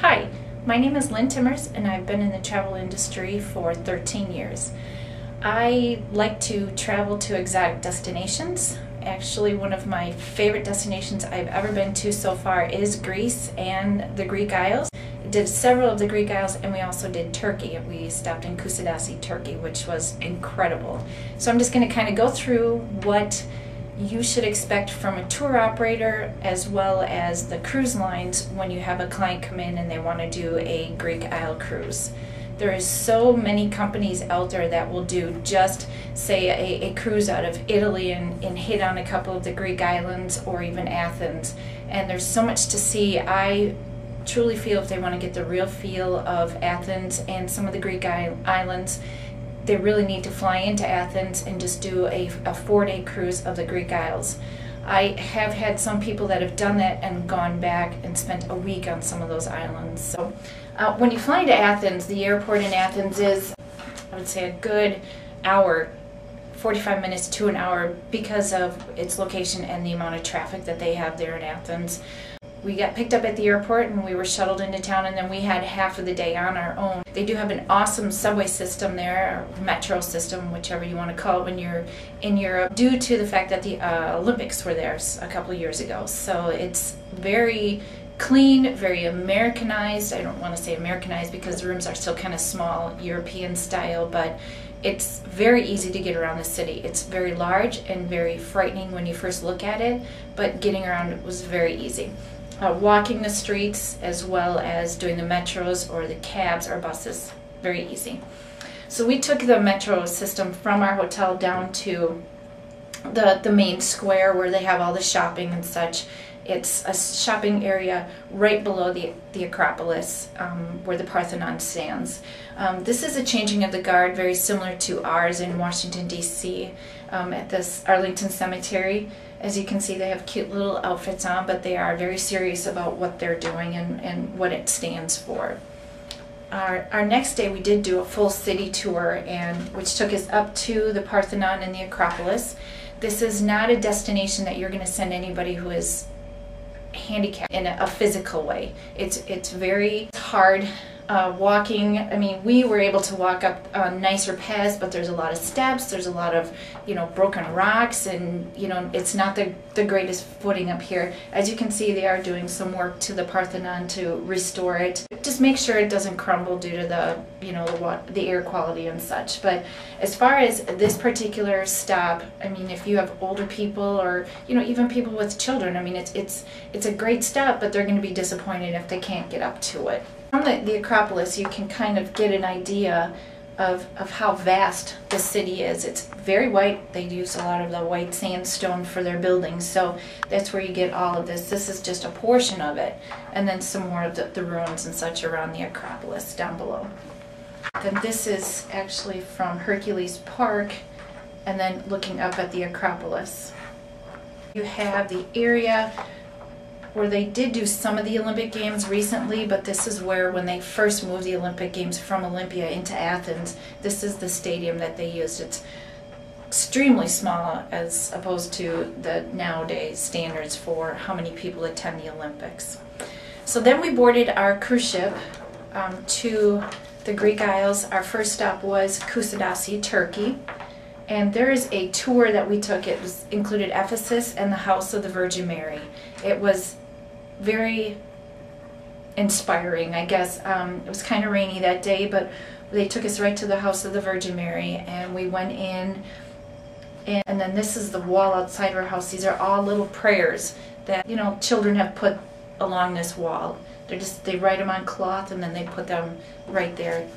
Hi, my name is Lynn Timmers and I've been in the travel industry for 13 years. I like to travel to exotic destinations. Actually, one of my favorite destinations I've ever been to so far is Greece and the Greek Isles. I did several of the Greek Isles and we also did Turkey. We stopped in Kusadasi, Turkey, which was incredible. So I'm just going to kind of go through what you should expect from a tour operator as well as the cruise lines when you have a client come in and they want to do a Greek Isle cruise. There is so many companies out there that will do just say a cruise out of Italy and hit on a couple of the Greek islands or even Athens, and there's so much to see. I truly feel if they want to get the real feel of Athens and some of the Greek islands, they really need to fly into Athens and just do a 4-day cruise of the Greek Isles. I have had some people that have done that and gone back and spent a week on some of those islands. So when you fly into Athens, the airport in Athens is, I would say, a good hour, 45 minutes to an hour because of its location and the amount of traffic that they have there in Athens. We got picked up at the airport and we were shuttled into town, and then we had half of the day on our own. They do have an awesome subway system there, or metro system, whichever you want to call it, when you're in Europe, due to the fact that the Olympics were there a couple of years ago. So it's very clean, very Americanized. I don't want to say Americanized because the rooms are still kind of small, European style, but it's very easy to get around the city. It's very large and very frightening when you first look at it, but getting around was very easy. Walking the streets as well as doing the metros or the cabs or buses, very easy. So we took the metro system from our hotel down to the main square where they have all the shopping and such. It's a shopping area right below the Acropolis where the Parthenon stands. This is a changing of the guard very similar to ours in Washington, D.C. At this Arlington Cemetery. As you can see, they have cute little outfits on, but they are very serious about what they're doing and what it stands for. Our next day we did do a full city tour, which took us up to the Parthenon and the Acropolis. This is not a destination that you're going to send anybody who is handicapped in a physical way. It's very hard walking. I mean, we were able to walk up nicer paths, but there's a lot of steps, there's a lot of, broken rocks, and, it's not the greatest footing up here. As you can see, they are doing some work to the Parthenon to restore it. Just make sure it doesn't crumble due to the air quality and such. But as far as this particular stop, I mean, if you have older people or, even people with children, I mean, it's a great stop, but they're going to be disappointed if they can't get up to it. From the Acropolis, you can kind of get an idea of how vast the city is. It's very white. They use a lot of the white sandstone for their buildings, so that's where you get all of this. This is just a portion of it, and then some more of the ruins and such around the Acropolis down below. Then this is actually from Hercules Park, and then looking up at the Acropolis. You have the area where they did do some of the Olympic Games recently, but this is where, when they first moved the Olympic Games from Olympia into Athens, this is the stadium that they used. It's extremely small as opposed to the nowadays standards for how many people attend the Olympics. So then we boarded our cruise ship to the Greek Isles. Our first stop was Kusadasi, Turkey. And there is a tour that we took. It included Ephesus and the House of the Virgin Mary. It was very inspiring, I guess. It was kind of rainy that day, but they took us right to the House of the Virgin Mary, and we went in, and then this is the wall outside our house. These are all little prayers that, children have put along this wall. They write them on cloth, and then they put them right there,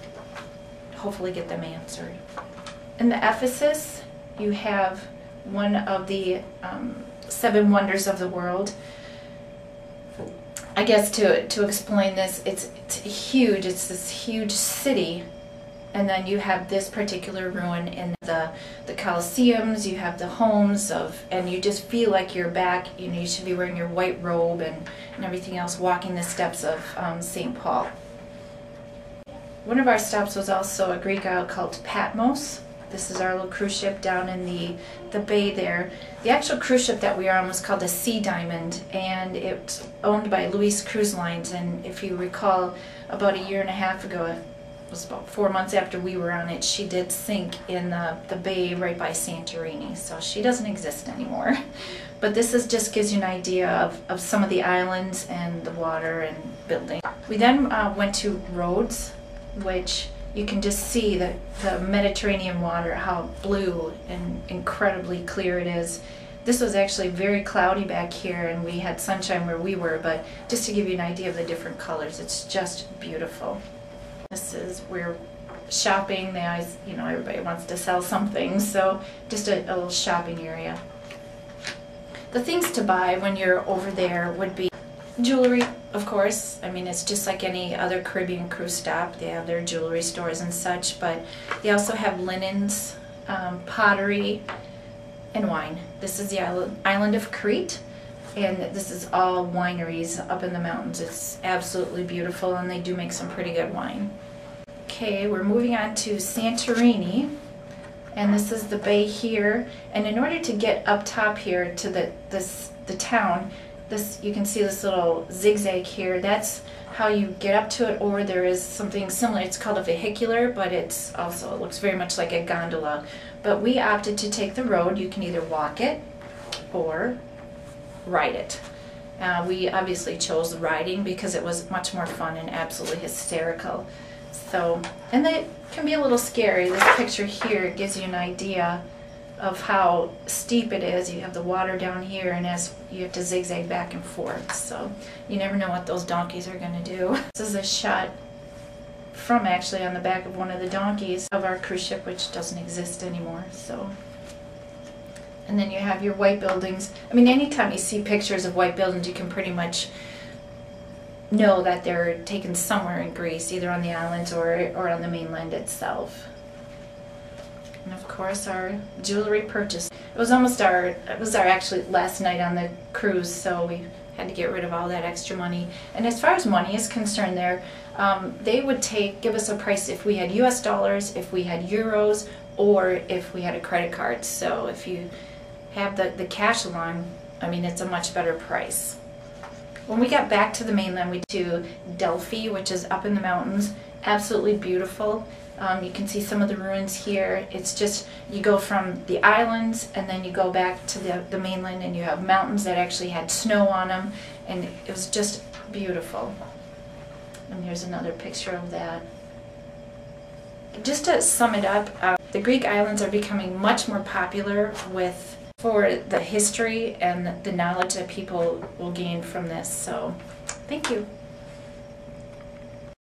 hopefully get them answered. In the Ephesus, you have one of the 7 wonders of the world. I guess to explain this, it's huge. It's this huge city, and then you have this particular ruin in the Colosseums. You have the homes and you just feel like you're back. You should be wearing your white robe and everything else, walking the steps of St. Paul. One of our stops was also a Greek isle called Patmos. This is our little cruise ship down in the bay there. The actual cruise ship that we were on was called the Sea Diamond, and it's owned by Louise Cruise Lines. And if you recall, about a year and a half ago, it was about 4 months after we were on it, she did sink in the bay right by Santorini. So she doesn't exist anymore. But this just gives you an idea of some of the islands and the water and building. We then went to Rhodes, which you can just see the Mediterranean water, how blue and incredibly clear it is. This was actually very cloudy back here, and we had sunshine where we were, but just to give you an idea of the different colors, it's just beautiful. This is where shopping, they always, everybody wants to sell something, so just a little shopping area. The things to buy when you're over there would be jewelry, of course. I mean, it's just like any other Caribbean cruise stop. They have their jewelry stores and such, but they also have linens, pottery, and wine. This is the island of Crete, and this is all wineries up in the mountains. It's absolutely beautiful, and they do make some pretty good wine. Okay, we're moving on to Santorini, and this is the bay here. And in order to get up top here to the town, you can see this little zigzag here. That's how you get up to it, or there is something similar. It's called a vehicular, but it looks very much like a gondola. But we opted to take the road. You can either walk it or ride it. We obviously chose the riding because it was much more fun and absolutely hysterical. So, and it can be a little scary. This picture here gives you an idea of how steep it is. You have the water down here, and as you have to zigzag back and forth, so you never know what those donkeys are going to do. This is a shot from actually on the back of one of the donkeys of our cruise ship, which doesn't exist anymore. So, and then you have your white buildings. I mean, anytime you see pictures of white buildings, you can pretty much know that they're taken somewhere in Greece, either on the islands or on the mainland itself. And of course, our jewelry purchase. It was our actually last night on the cruise, so we had to get rid of all that extra money. And as far as money is concerned there, they would give us a price if we had US dollars, if we had euros, or if we had a credit card. So if you have the cash along, I mean, it's a much better price. When we got back to the mainland, we went to Delphi, which is up in the mountains. Absolutely beautiful. You can see some of the ruins here. It's just, you go from the islands and then you go back to the mainland, and you have mountains that actually had snow on them, and it was just beautiful. And here's another picture of that. Just to sum it up, the Greek islands are becoming much more popular for the history and the knowledge that people will gain from this. So, thank you.